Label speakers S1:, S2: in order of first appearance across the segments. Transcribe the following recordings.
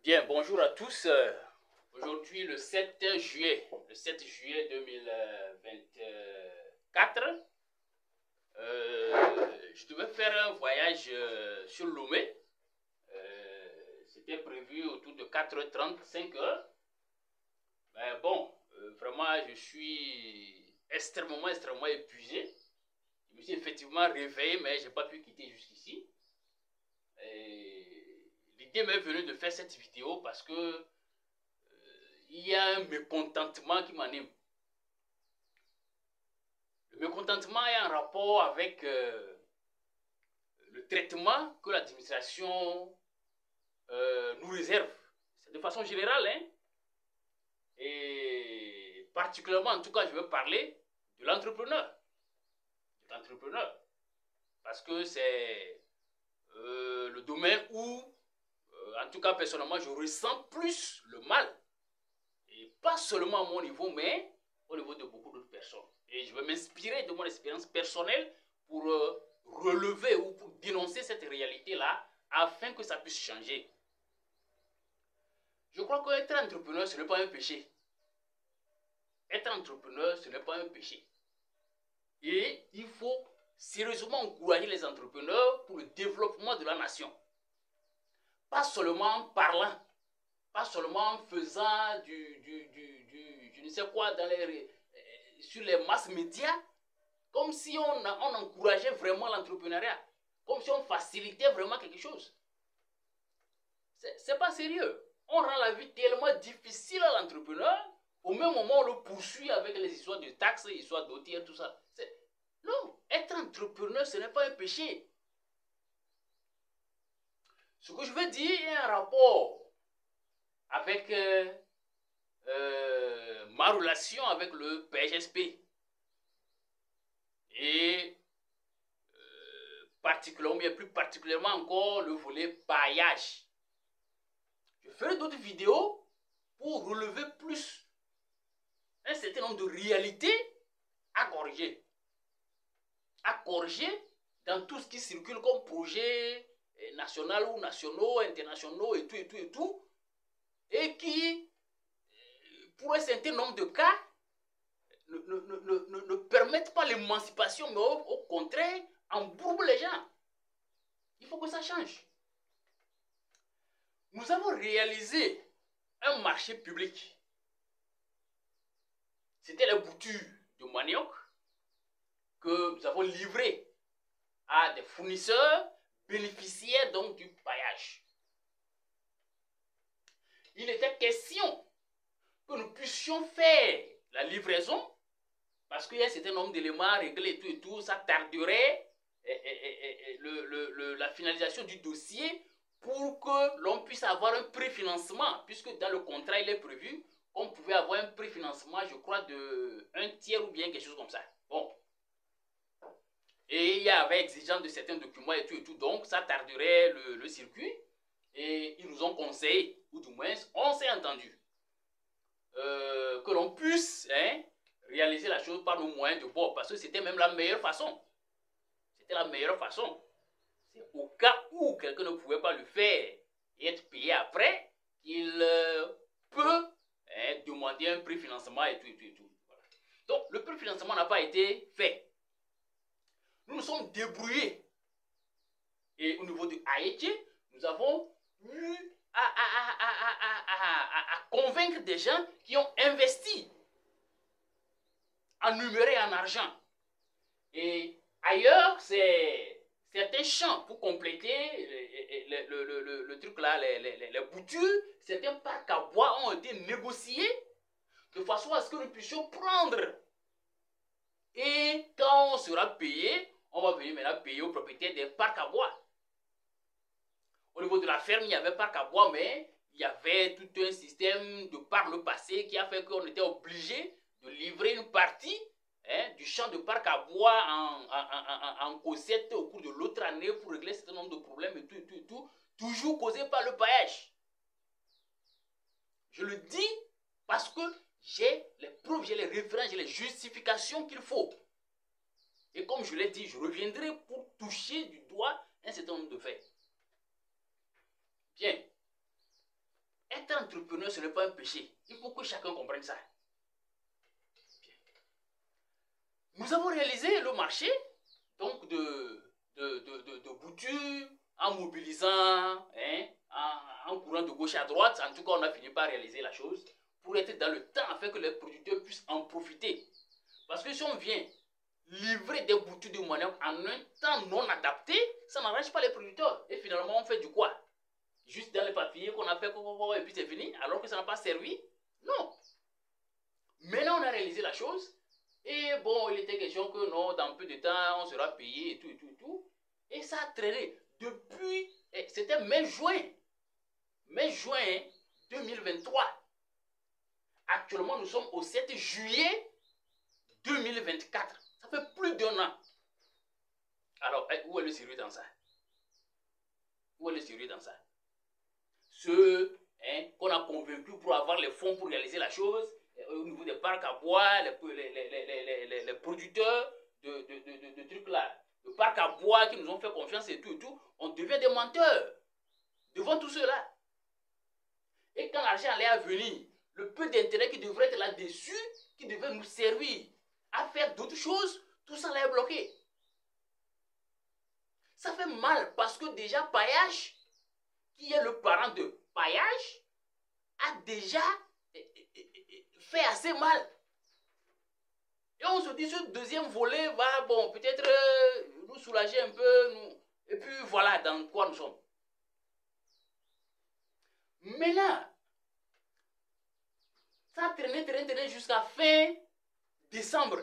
S1: Bien, bonjour à tous. Aujourd'hui, le 7 juillet 2024, je devais faire un voyage sur Lomé. C'était prévu autour de 4h30, 5h. Mais bon, vraiment, je suis extrêmement épuisé. Je me suis effectivement réveillé, mais je n'ai pas pu quitter jusqu'ici. L'idée m'est venue de faire cette vidéo parce que il y a un mécontentement qui m'anime. Le mécontentement est en rapport avec le traitement que l'administration nous réserve. C'est de façon générale, hein? Et particulièrement, en tout cas, je veux parler de l'entrepreneur. Parce que c'est le domaine où, en tout cas, personnellement, je ressens plus le mal. Et pas seulement à mon niveau, mais au niveau de beaucoup d'autres personnes. Et je vais m'inspirer de mon expérience personnelle pour relever ou pour dénoncer cette réalité-là afin que ça puisse changer. Je crois qu'être entrepreneur, ce n'est pas un péché. Être entrepreneur, ce n'est pas un péché. Et il faut sérieusement encourager les entrepreneurs pour le développement de la nation. Pas seulement en parlant, pas seulement en faisant je ne sais quoi sur les masses médias, comme si on encourageait vraiment l'entrepreneuriat, comme si on facilitait vraiment quelque chose. C'est pas sérieux. On rend la vie tellement difficile à l'entrepreneur, au même moment on le poursuit avec les histoires de taxes, les histoires d'OTR, tout ça. Non, être entrepreneur, ce n'est pas un péché. Ce que je veux dire est un rapport avec ma relation avec le PGSP et plus particulièrement encore le volet paillage. Je ferai d'autres vidéos pour relever plus un certain nombre de réalités à corriger. À corriger dans tout ce qui circule comme projet national ou nationaux, internationaux et tout, et qui, pour un certain nombre de cas, ne permettent pas l'émancipation, mais au contraire, embourbent les gens. Il faut que ça change. Nous avons réalisé un marché public. C'était la bouture de manioc que nous avons livré à des fournisseurs bénéficiaires donc du paillage. Il était question que nous puissions faire la livraison parce qu'il y a un certain nombre d'éléments à régler et tout, ça tarderait la finalisation du dossier pour que l'on puisse avoir un préfinancement, puisque dans le contrat il est prévu qu'on pouvait avoir un préfinancement, je crois, de 1/3 ou bien quelque chose comme ça. Bon. Et il y avait exigence de certains documents et tout, donc ça tarderait le circuit. Et ils nous ont conseillé, ou du moins on s'est entendu, que l'on puisse réaliser la chose par nos moyens de bord, parce que c'était même la meilleure façon. C'était la meilleure façon. C'est au cas où quelqu'un ne pouvait pas le faire et être payé après, qu'il peut demander un préfinancement et tout. Voilà. Donc, le préfinancement n'a pas été fait. Nous nous sommes débrouillés. Et au niveau de Haïti, nous avons eu à convaincre des gens qui ont investi en numéré et en argent. Et ailleurs, c'est certains champs pour compléter le truc là, les boutures, certains parcs à bois ont été négociés de façon à ce que nous puissions prendre. Et quand on sera payé, on va venir maintenant payer aux propriétaires des parcs à bois. Au niveau de la ferme, il y avait parc à bois, mais il y avait tout un système de par le passé qui a fait qu'on était obligé de livrer une partie du champ de parc à bois en cosette au cours de l'autre année pour régler un certain nombre de problèmes et tout, toujours causé par le paillage. Je le dis parce que j'ai les preuves, j'ai les références, j'ai les justifications qu'il faut. Et comme je l'ai dit, je reviendrai pour toucher du doigt un certain nombre de faits. Bien. entrepreneur, ce n'est pas un péché. Il faut que chacun comprenne ça. Nous avons réalisé le marché donc de boutures en mobilisant, hein, en courant de gauche à droite. En tout cas, on a fini par réaliser la chose pour être dans le temps afin que les producteurs puissent en profiter. Parce que si on vient livrer des boutures de manioc en un temps non adapté, ça n'arrange pas les producteurs. Et finalement, on fait du quoi? Juste dans les papiers qu'on a fait, et puis c'est fini, alors que ça n'a pas servi? Non. Maintenant, on a réalisé la chose. Et bon, il était question que non, dans peu de temps, on sera payé et tout, et tout, et tout. Et ça a traîné depuis, c'était mai-juin 2023. Actuellement, nous sommes au 7 juillet 2024. Ça fait plus d'un an. Alors, où est le sérieux dans ça? Où est le sérieux dans ça? Ceux qu'on a convaincus pour avoir les fonds pour réaliser la chose, au niveau des parcs à bois, les producteurs de trucs là, le parc à bois qui nous ont fait confiance et tout, on devient des menteurs devant tout cela. Et quand l'argent allait venir, le peu d'intérêt qui devrait être là-dessus, qui devait nous servir à faire d'autres choses, tout ça allait bloquer. Ça fait mal parce que déjà Paillage, qui est le parent de Paillage, a déjà fait assez mal. Et on se dit, ce deuxième volet va, bon, peut-être nous soulager un peu, et puis voilà dans quoi nous sommes. Maintenant, ça a traîné jusqu'à fin décembre.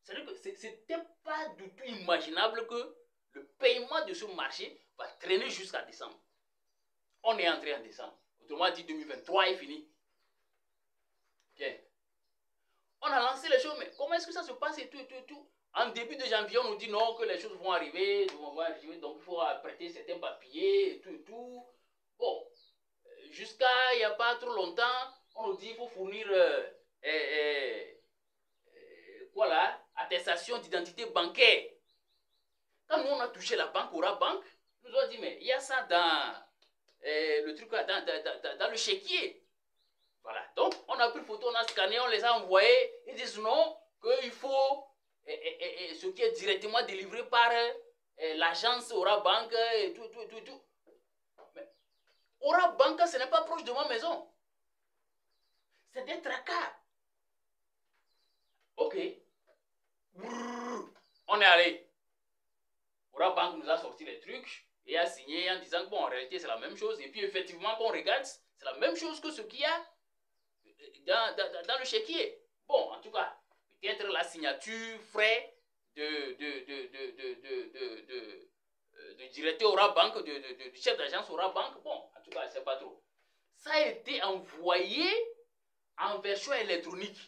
S1: C'est-à-dire que ce n'était pas du tout imaginable que le paiement de ce marché va traîner jusqu'à décembre. On est entré en décembre. Autrement dit, 2023 est fini. Bien. On a lancé les choses, mais comment est-ce que ça se passe et tout. En début de janvier, on nous dit non, que les choses vont arriver, donc il faut prêter certains papiers et tout. Bon, jusqu'à il n'y a pas trop longtemps, on nous dit qu'il faut fournir voilà, attestation d'identité bancaire. Quand nous on a touché la banque, Aura Bank, nous ont dit mais il y a ça dans le truc dans le chéquier. Voilà, donc on a pris photo, on a scanné, on les a envoyés. Ils disent non, qu'il faut ce qui est directement délivré par l'agence Aura Bank et tout. Mais Aura Bank, ce n'est pas proche de ma maison. C'est des tracas. Ok. Brrr, on est allé. Aura Bank nous a sorti les trucs et a signé en disant que bon, en réalité c'est la même chose. Et puis effectivement, quand on regarde, c'est la même chose que ce qu'il y a dans le chéquier. Bon, en tout cas, peut-être la signature, frais de directeur Aura Bank, du chef d'agence Aura Bank. Bon, en tout cas, je ne sais pas trop. Ça a été envoyé en version électronique.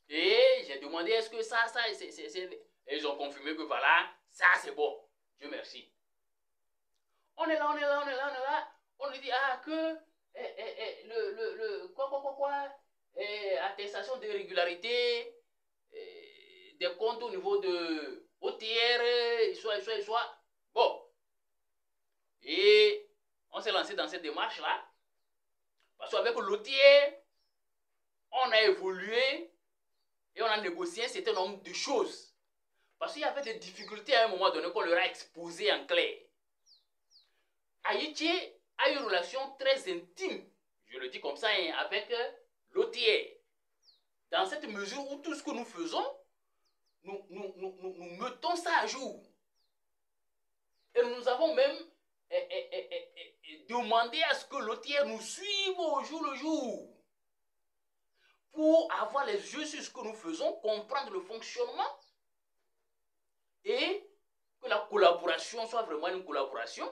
S1: Et j'ai demandé est-ce que ça, et ils ont confirmé que voilà, ça c'est bon. Dieu merci. On est là. On nous dit que attestation de régularité des comptes au niveau de OTR, soit. Bon. Et on s'est lancé dans cette démarche-là. Parce qu'avec l'OTR, on a évolué et on a négocié un certain nombre de choses. Parce qu'il y avait des difficultés à un moment donné qu'on leur a exposées en clair. Haïti a une relation très intime, je le dis comme ça, avec l'OTR. Dans cette mesure où tout ce que nous faisons, nous mettons ça à jour. Et nous avons même demandé à ce que l'OTR nous suive au jour le jour. Pour avoir les yeux sur ce que nous faisons, comprendre le fonctionnement et que la collaboration soit vraiment une collaboration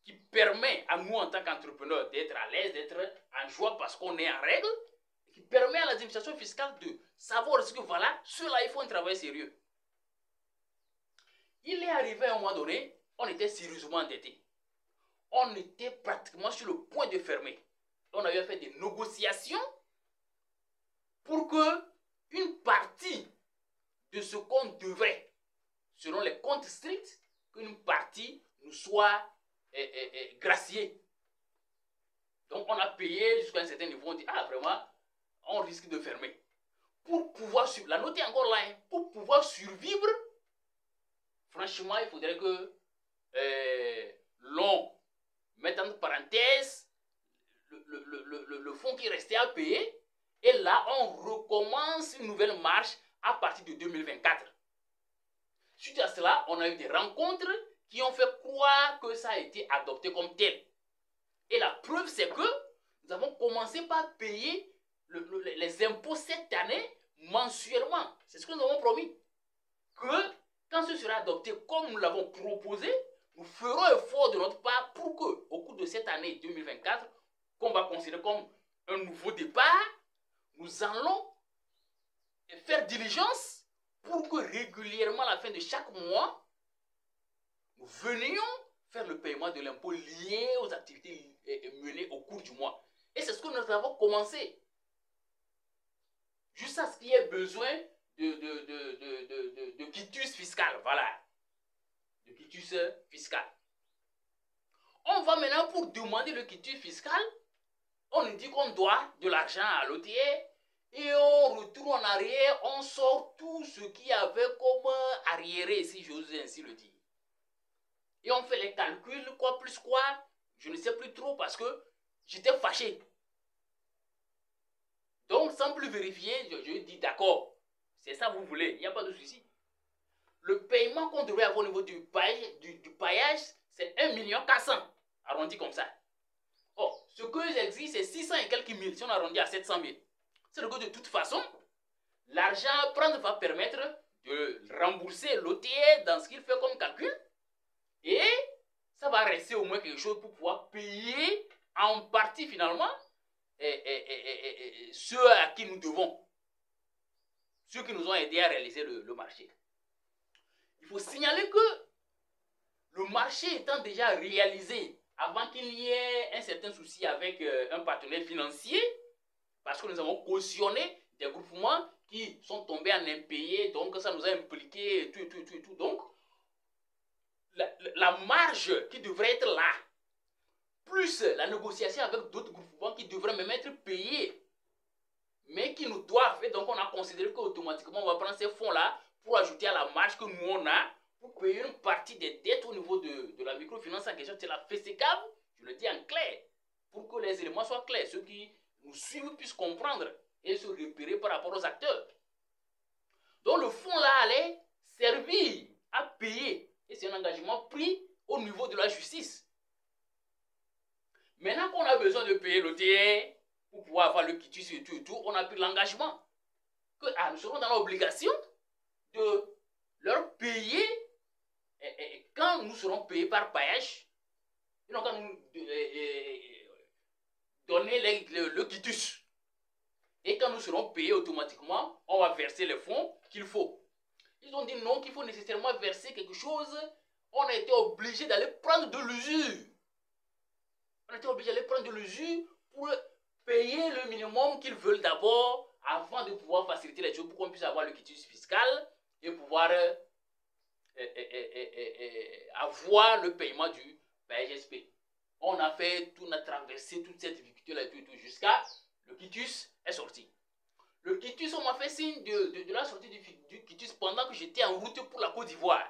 S1: qui permet à nous en tant qu'entrepreneurs d'être à l'aise, d'être en joie parce qu'on est en règle, et qui permet à l'administration fiscale de savoir ce que voilà, cela il faut un travail sérieux. Il est arrivé à un moment donné, on était sérieusement endettés. On était pratiquement sur le point de fermer. On avait fait des négociations pour que une partie de ce qu'on devrait, selon les comptes stricts, qu'une partie nous soit graciée. Donc, on a payé jusqu'à un certain niveau. On dit, ah, vraiment, on risque de fermer. Pour pouvoir survivre, la note est encore là, hein, pour pouvoir survivre, franchement, il faudrait que l'on mette entre parenthèses le fonds qui restait à payer. Et là, on recommence une nouvelle marche à partir de 2024. Suite à cela, on a eu des rencontres qui ont fait croire que ça a été adopté comme tel. Et la preuve, c'est que nous avons commencé par payer les impôts cette année mensuellement. C'est ce que nous avons promis. Que quand ce sera adopté comme nous l'avons proposé, nous ferons effort de notre part pour que, au cours de cette année 2024, qu'on va considérer comme un nouveau départ, nous allons faire diligence pour que régulièrement, à la fin de chaque mois, nous venions faire le paiement de l'impôt lié aux activités menées au cours du mois. Et c'est ce que nous avons commencé. Juste à ce qu'il y ait besoin de quitus fiscal. Voilà. De quitus fiscal. On va maintenant pour demander le quitus fiscal. On nous dit qu'on doit de l'argent à l'OTA. Et on retourne en arrière, on sort tout ce qu'il y avait comme arriéré, si j'ose ainsi le dire. Et on fait les calculs, quoi plus quoi, je ne sais plus trop parce que j'étais fâché. Donc, sans plus vérifier, je dis d'accord, c'est ça que vous voulez, il n'y a pas de souci. Le paiement qu'on devrait avoir au niveau du paillage, c'est 1 400 000, arrondi comme ça. Or, ce que j'exige, c'est 600 et quelques mille, si on arrondit à 700 000. C'est que de toute façon, l'argent à prendre va permettre de rembourser l'OTA dans ce qu'il fait comme calcul. Et ça va rester au moins quelque chose pour pouvoir payer en partie finalement ceux à qui nous devons. Ceux qui nous ont aidés à réaliser le marché. Il faut signaler que le marché étant déjà réalisé avant qu'il y ait un certain souci avec un partenaire financier, parce que nous avons cautionné des groupements qui sont tombés en impayés, donc ça nous a impliqué tout. Donc, la marge qui devrait être là, plus la négociation avec d'autres groupements qui devraient même être payés, mais qui nous doivent, et donc on a considéré qu'automatiquement on va prendre ces fonds-là pour ajouter à la marge que nous on a, pour payer une partie des dettes au niveau de la microfinance en question, c'est la FESECAV, je le dis en clair, pour que les éléments soient clairs, ceux qui nous suivent puissent comprendre et se repérer par rapport aux acteurs. Donc le fonds là allait servir à payer, et c'est un engagement pris au niveau de la justice. Maintenant qu'on a besoin de payer l'OTA pour pouvoir avoir le quitus et tout, on a pris l'engagement que nous serons dans l'obligation de leur payer quand nous serons payés par paillage, et donc quand nous donner le quitus. Et quand nous serons payés automatiquement, on va verser les fonds qu'il faut. Ils ont dit non, qu'il faut nécessairement verser quelque chose. On a été obligé d'aller prendre de l'usure. On a été obligé d'aller prendre de l'usure pour payer le minimum qu'ils veulent d'abord avant de pouvoir faciliter les choses pour qu'on puisse avoir le quitus fiscal et pouvoir avoir le paiement du PGSP. On a fait tout, on a traversé toute cette difficulté-là et tout jusqu'à le quitus est sorti. Le quitus, on m'a fait signe de la sortie du quitus pendant que j'étais en route pour la Côte d'Ivoire.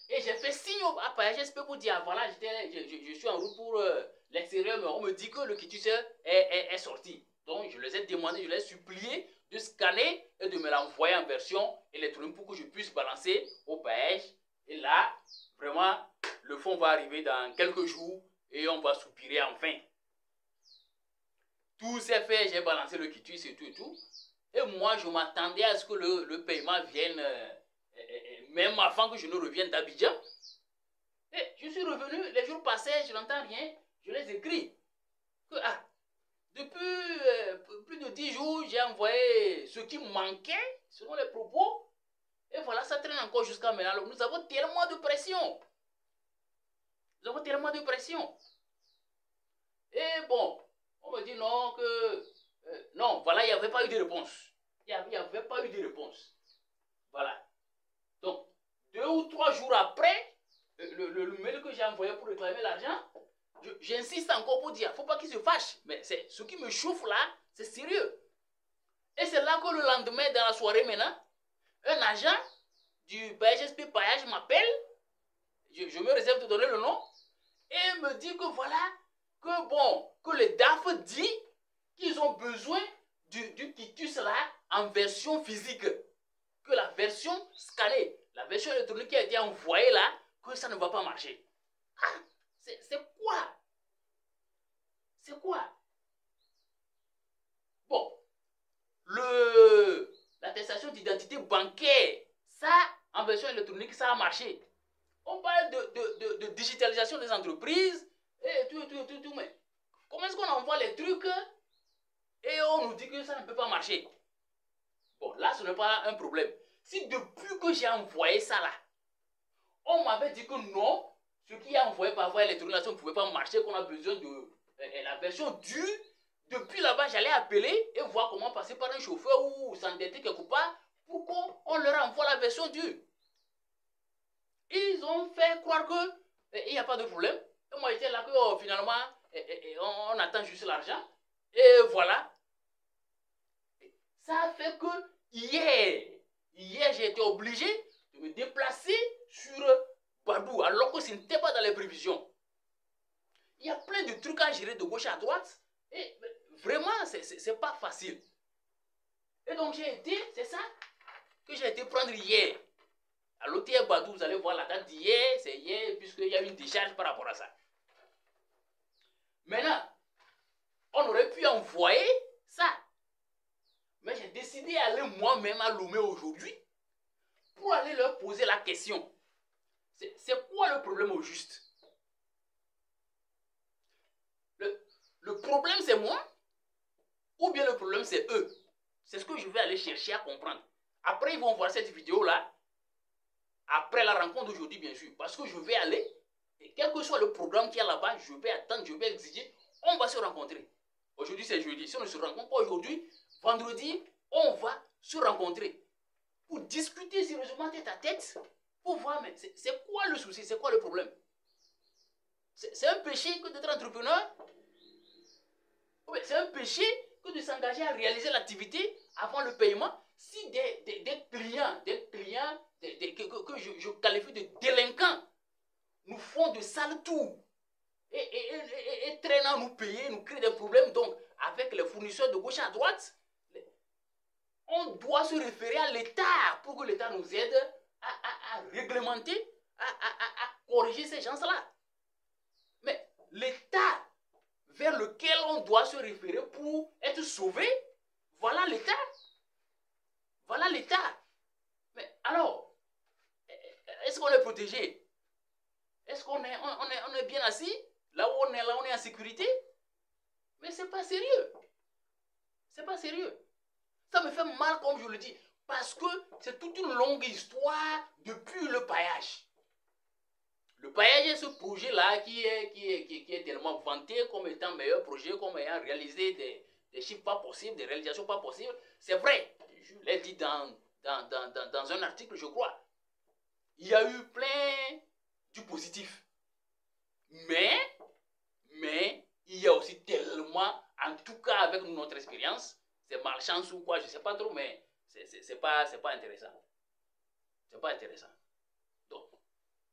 S1: Et j'ai fait signe à PGSP pour dire, voilà, je suis en route pour l'extérieur, mais on me dit que le quitus est sorti. Donc, je les ai demandé, je les ai supplié de scanner et de me l'envoyer en version électronique pour que je puisse balancer au PAEJ. Et là, vraiment, le fonds va arriver dans quelques jours et on va soupirer enfin. Tout s'est fait, j'ai balancé le quitus et tout. Et moi, je m'attendais à ce que le paiement vienne, même avant que je ne revienne d'Abidjan. Et je suis revenu, les jours passaient, je n'entends rien, je les écris. Que, depuis plus de 10 jours, j'ai envoyé ce qui manquait, selon les propos. Et voilà, ça traîne encore jusqu'à maintenant. Nous avons tellement de pression. Nous avons tellement de pression. Et bon, on me dit non, non, voilà, il n'y avait pas eu de réponse. Il n'y avait pas eu de réponse. Voilà. Donc, 2 ou 3 jours après, le mail que j'ai envoyé pour réclamer l'argent, j'insiste encore pour dire, il ne faut pas qu'il se fâche. Mais ce qui me chauffe là, c'est sérieux. Et c'est là que le lendemain, dans la soirée maintenant, un agent du BHSP Paillage m'appelle, je me réserve de donner le nom, et me dit que voilà, que le DAF dit qu'ils ont besoin du quitus là en version physique. Que la version scannée, la version électronique qui a été envoyée là, que ça ne va pas marcher. Ah, c'est quoi? C'est quoi? Bon, l'attestation d'identité bancaire, ça, en version électronique, ça a marché. On parle de digitalisation des entreprises, et tout, mais comment est-ce qu'on envoie les trucs et on nous dit que ça ne peut pas marcher? Bon, là, ce n'est pas un problème. Si depuis que j'ai envoyé ça là, on m'avait dit que non, ce qui est envoyé par voie électronique, ça ne pouvait pas marcher, qu'on a besoin de la version dure. Depuis là-bas, j'allais appeler et voir comment passer par un chauffeur ou s'endetter quelque part pour qu'on leur envoie la version dure. Ils ont fait croire qu'il n'y a pas de problème. Et moi, j'étais là que finalement, on attend juste l'argent. Et voilà. Ça a fait que hier j'ai été obligé de me déplacer sur Badoo, alors que ce n'était pas dans les prévisions. Il y a plein de trucs à gérer de gauche à droite. Et vraiment, c'est pas facile. Et donc, c'est ça que j'ai été prendre hier. À l'OTR Badoo, vous allez voir la date d'hier, c'est hier, puisqu'il y a une décharge par rapport à ça. Maintenant, on aurait pu envoyer ça. Mais j'ai décidé d'aller moi-même à Lomé aujourd'hui pour aller leur poser la question. C'est quoi le problème au juste? Le problème c'est moi ou bien le problème c'est eux? C'est ce que je vais aller chercher à comprendre. Après, ils vont voir cette vidéo-là. Après la rencontre d'aujourd'hui, bien sûr. Parce que je vais aller, et quel que soit le programme qu'il y a là-bas, je vais attendre, je vais exiger, on va se rencontrer. Aujourd'hui, c'est jeudi. Si on ne se rencontre pas aujourd'hui, vendredi, on va se rencontrer. Pour discuter sérieusement tête à tête, pour voir, mais c'est quoi le souci, c'est quoi le problème? C'est un péché que d'être entrepreneur? C'est un péché que de s'engager à réaliser l'activité avant le paiement? Si des clients que je qualifie de délinquants nous font de sales tours et traînent à nous payer, nous créent des problèmes, donc avec les fournisseurs de gauche à droite, on doit se référer à l'État pour que l'État nous aide à réglementer, à corriger ces gens-là. Mais l'État vers lequel on doit se référer pour être sauvé, voilà l'État. Voilà l'État. Mais alors, est-ce qu'on est protégé? Est-ce qu'on est bien assis? Là où on est en sécurité? Mais c'est pas sérieux. C'est pas sérieux. Ça me fait mal, comme je le dis, parce que c'est toute une longue histoire depuis le paillage. Le paillage est ce projet-là qui est tellement vanté comme étant meilleur projet, comme ayant réalisé des chiffres pas possibles, des réalisations pas possibles. C'est vrai, je l'ai dit dans un article, je crois. Il y a eu plein du positif. Mais il y a aussi tellement, en tout cas avec notre expérience, c'est malchance ou quoi, je ne sais pas trop, mais c'est pas intéressant. C'est pas intéressant. Donc,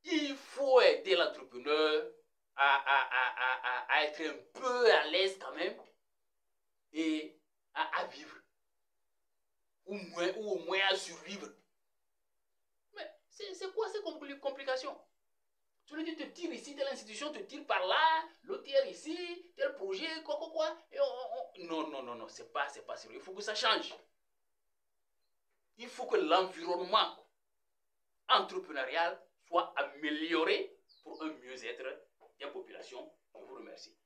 S1: il faut aider l'entrepreneur à être un peu à l'aise quand même et à vivre. Ou au moins à survivre. Mais c'est quoi ces complications? Tu lui dis, te tire ici, telle institution te tire par là, l'autre tire ici, tel projet, quoi. Et non, c'est pas sérieux. Il faut que ça change. Il faut que l'environnement entrepreneurial soit amélioré pour un mieux-être des populations. Je vous remercie.